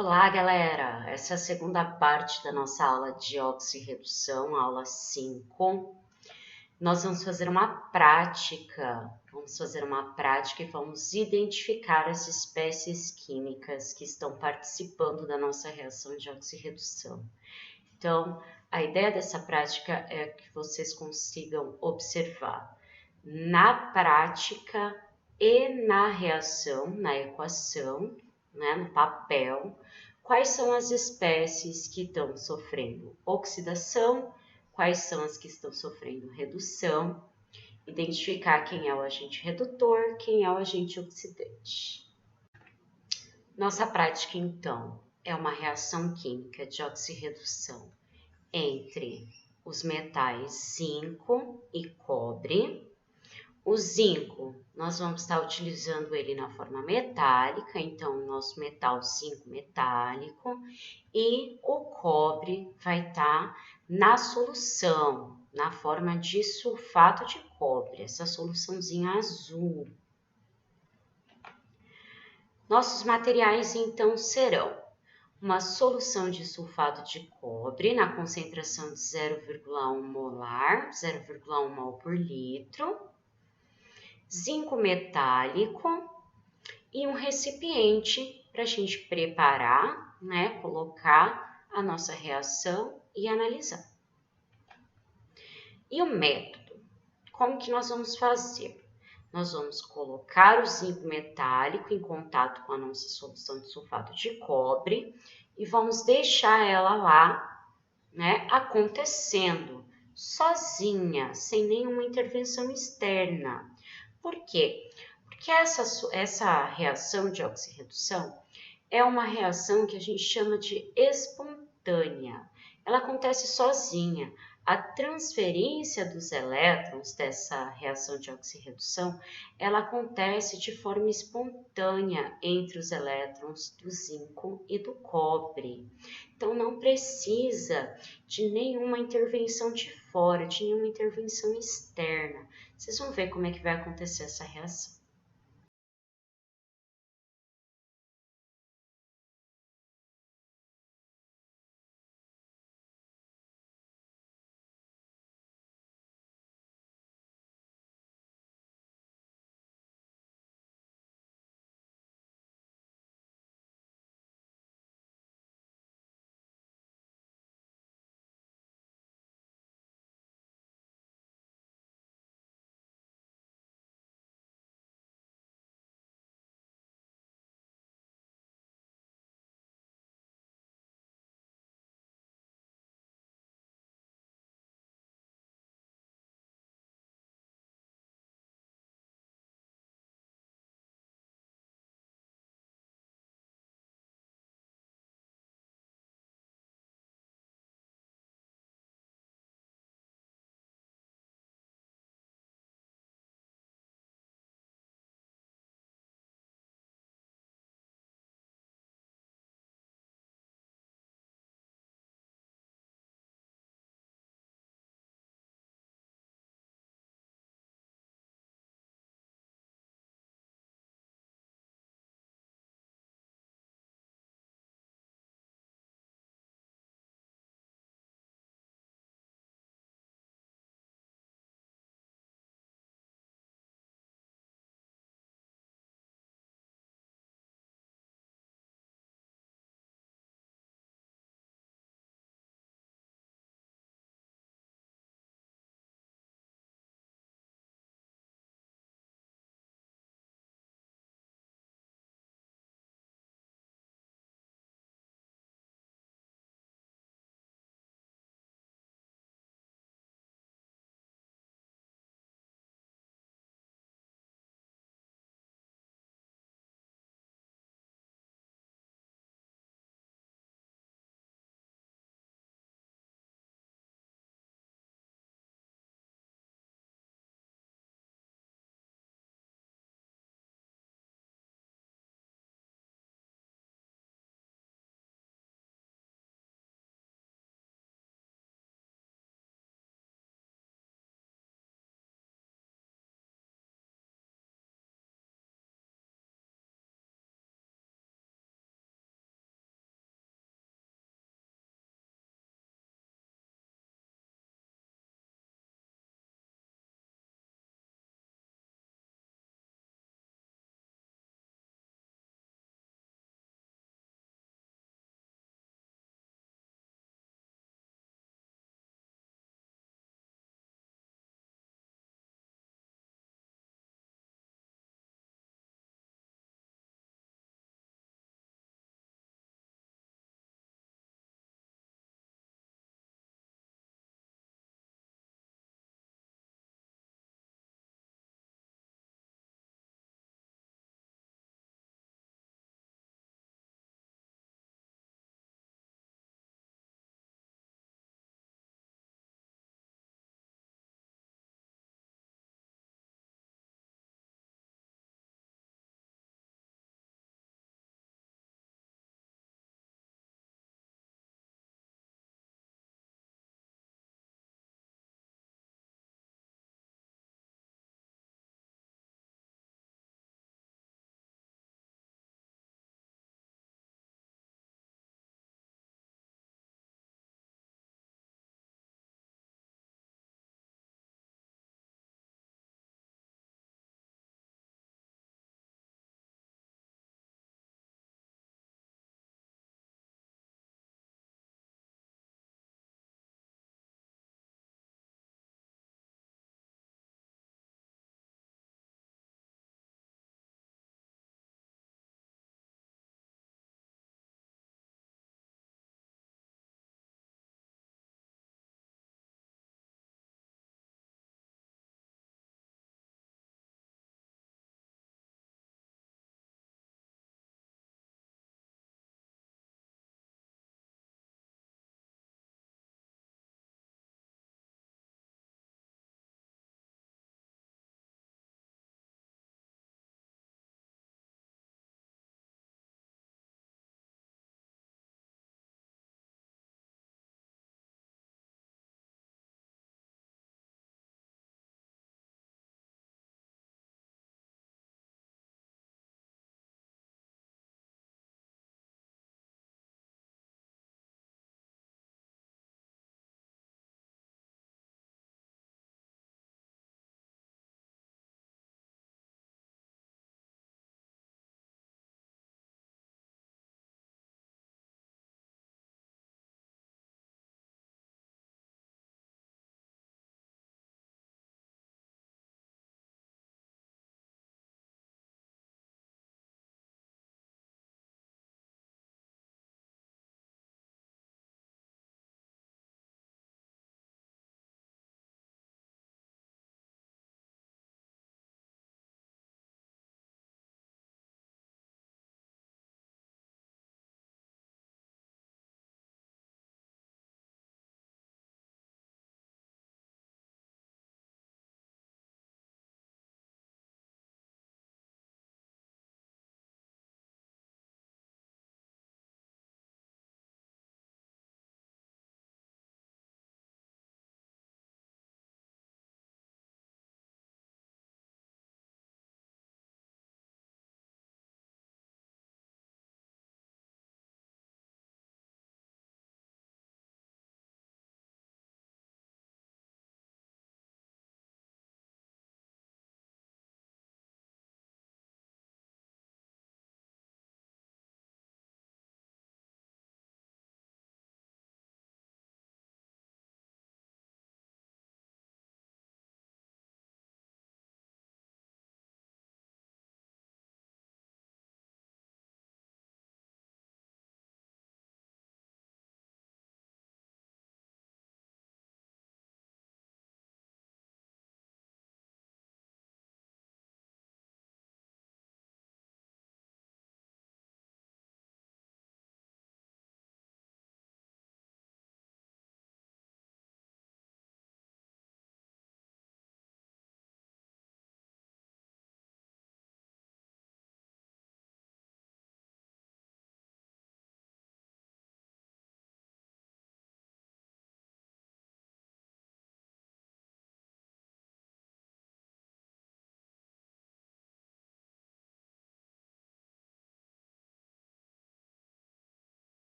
Olá, galera! Essa é a segunda parte da nossa aula de oxirredução, aula 5. Nós vamos fazer uma prática. E vamos identificar as espécies químicas que estão participando da nossa reação de oxirredução. Então, a ideia dessa prática é que vocês consigam observar na prática e na reação, na equação, né, no papel, quais são as espécies que estão sofrendo oxidação, quais são as que estão sofrendo redução, identificar quem é o agente redutor, quem é o agente oxidante. Nossa prática, então, é uma reação química de oxirredução entre os metais zinco e cobre. O zinco, nós vamos estar utilizando ele na forma metálica, então o nosso metal zinco metálico, e o cobre vai estar na solução, na forma de sulfato de cobre, essa soluçãozinha azul. Nossos materiais, então, serão uma solução de sulfato de cobre na concentração de 0,1 molar, 0,1 mol por litro, zinco metálico e um recipiente para a gente preparar, né, colocar a nossa reação e analisar. E o método? Como que nós vamos fazer? Nós vamos colocar o zinco metálico em contato com a nossa solução de sulfato de cobre e vamos deixar ela lá, né, acontecendo sozinha, sem nenhuma intervenção externa. Por quê? Porque essa reação de oxirredução é uma reação que a gente chama de espontânea. Ela acontece sozinha. A transferência dos elétrons dessa reação de oxirredução, ela acontece de forma espontânea entre os elétrons do zinco e do cobre. Então, não precisa de nenhuma intervenção de fora, de nenhuma intervenção externa. Vocês vão ver como é que vai acontecer essa reação.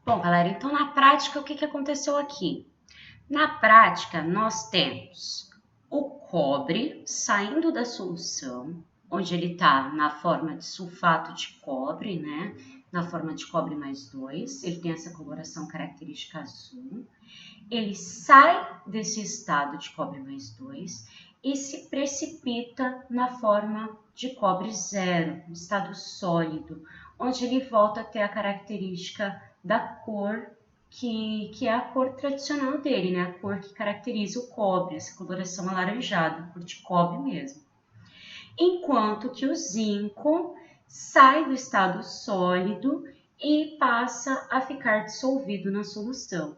Bom, galera, então na prática, o que aconteceu aqui? Na prática, nós temos o cobre saindo da solução, onde ele está na forma de sulfato de cobre, né? Na forma de cobre mais 2, ele tem essa coloração característica azul. Ele sai desse estado de cobre mais 2 e se precipita na forma de cobre zero, estado sólido, onde ele volta a ter a característica da cor que é a cor tradicional dele, né? A cor que caracteriza o cobre, essa coloração alaranjada, cor de cobre mesmo. Enquanto que o zinco sai do estado sólido e passa a ficar dissolvido na solução.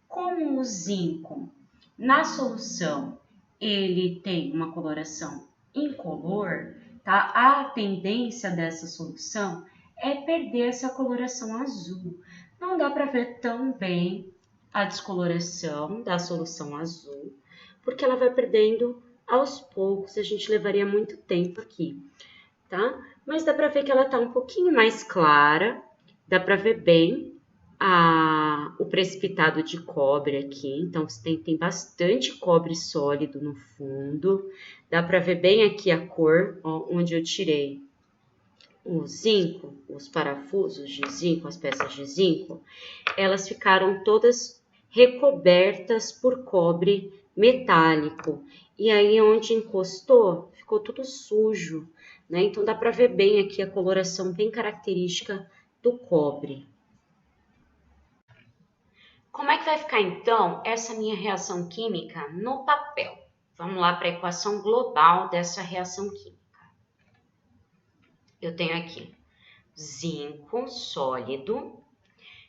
Como o zinco na solução ele tem uma coloração incolor, tá? A tendência dessa solução é perder essa coloração azul. Não dá para ver tão bem a descoloração da solução azul, porque ela vai perdendo aos poucos, a gente levaria muito tempo aqui, tá? Mas dá para ver que ela tá um pouquinho mais clara, dá para ver bem o precipitado de cobre aqui, então você tem bastante cobre sólido no fundo, dá para ver bem aqui a cor, ó, onde eu tirei o zinco, os parafusos de zinco, as peças de zinco, elas ficaram todas recobertas por cobre metálico. E aí, onde encostou, ficou tudo sujo, né? Então, dá para ver bem aqui a coloração bem característica do cobre. Como é que vai ficar, então, essa minha reação química no papel? Vamos lá para a equação global dessa reação química. Eu tenho aqui zinco sólido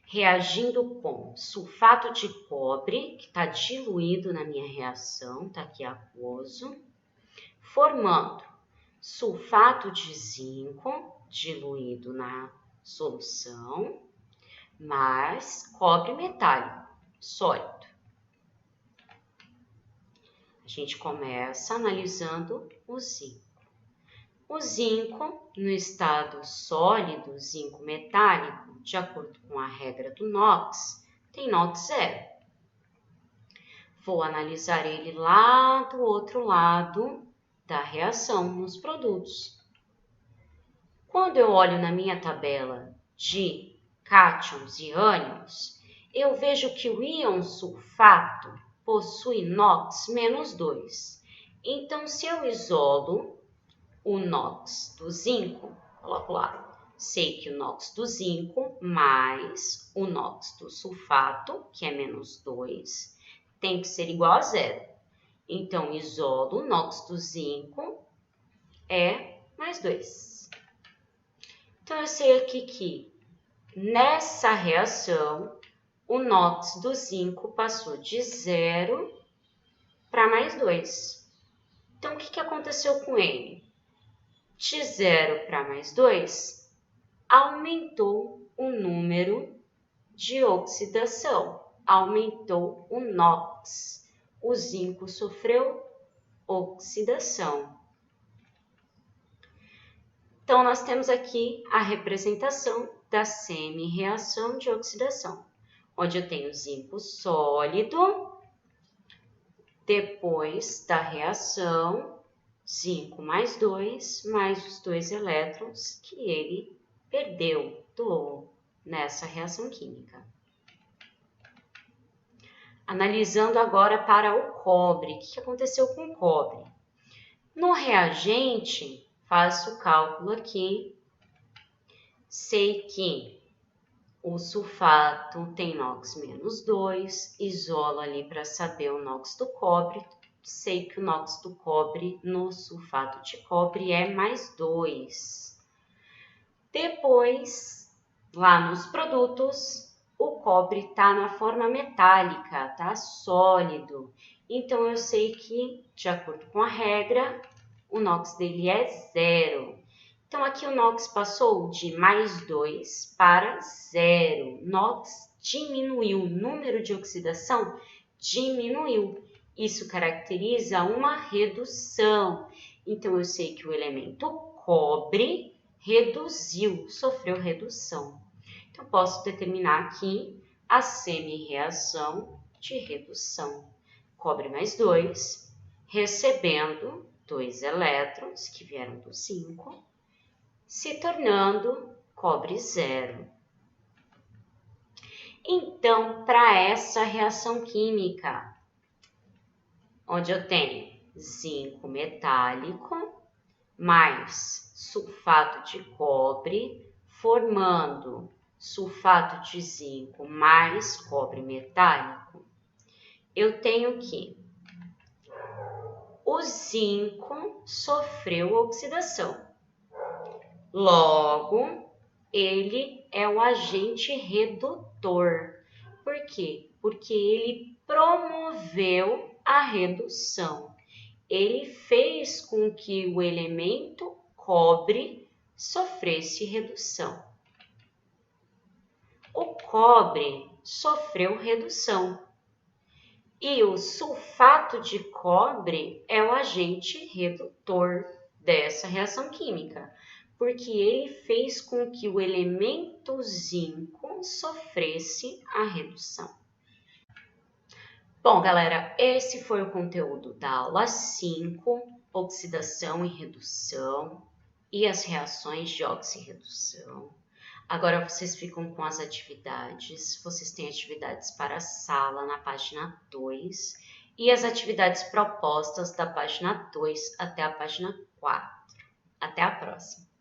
reagindo com sulfato de cobre, que está diluído na minha reação, está aqui aquoso, formando sulfato de zinco, diluído na solução, mais cobre metálico, sólido. A gente começa analisando o zinco. O zinco, no estado sólido, zinco metálico, de acordo com a regra do NOx, tem NOx zero. Vou analisar ele lá do outro lado da reação nos produtos. Quando eu olho na minha tabela de cátions e ânions, eu vejo que o íon sulfato possui NOx menos 2. Então, se eu isolo o NOx do zinco, coloco lá, sei que o NOx do zinco mais o NOx do sulfato, que é menos 2, tem que ser igual a zero. Então, isolo o NOx do zinco é mais 2. Então, eu sei aqui que nessa reação, o NOx do zinco passou de 0 para mais 2. Então, o que aconteceu com ele? De 0 para mais 2, aumentou o número de oxidação, aumentou o NOx. O zinco sofreu oxidação. Então, nós temos aqui a representação da semi-reação de oxidação, onde eu tenho zinco sólido, depois da reação, zinco mais 2, mais os 2 elétrons que ele perdeu nessa reação química. Analisando agora para o cobre, o que aconteceu com o cobre? No reagente, faço o cálculo aqui, sei que o sulfato tem NOx menos 2, isolo ali para saber o NOx do cobre, sei que o NOx do cobre no sulfato de cobre é mais 2. Depois, lá nos produtos, o cobre está na forma metálica, tá sólido. Então, eu sei que, de acordo com a regra, o NOx dele é 0. Então, aqui o NOx passou de mais 2 para 0. NOx diminuiu, o número de oxidação diminuiu. Isso caracteriza uma redução. Então, eu sei que o elemento cobre reduziu, sofreu redução. Então, posso determinar aqui a semi-reação de redução. Cobre mais 2, recebendo 2 elétrons, que vieram do zinco, se tornando cobre 0. Então, para essa reação química, onde eu tenho zinco metálico mais sulfato de cobre, formando sulfato de zinco mais cobre metálico, eu tenho que o zinco sofreu oxidação. Logo, ele é o agente redutor. Por quê? Porque ele promoveu a redução. Ele fez com que o elemento cobre sofresse redução. O cobre sofreu redução. E o sulfato de cobre é o agente redutor dessa reação química, porque ele fez com que o elemento zinco sofresse a redução. Bom, galera, esse foi o conteúdo da aula 5, oxidação e redução e as reações de oxirredução. Agora vocês ficam com as atividades, vocês têm atividades para a sala na página 2 e as atividades propostas da página 2 até a página 4. Até a próxima!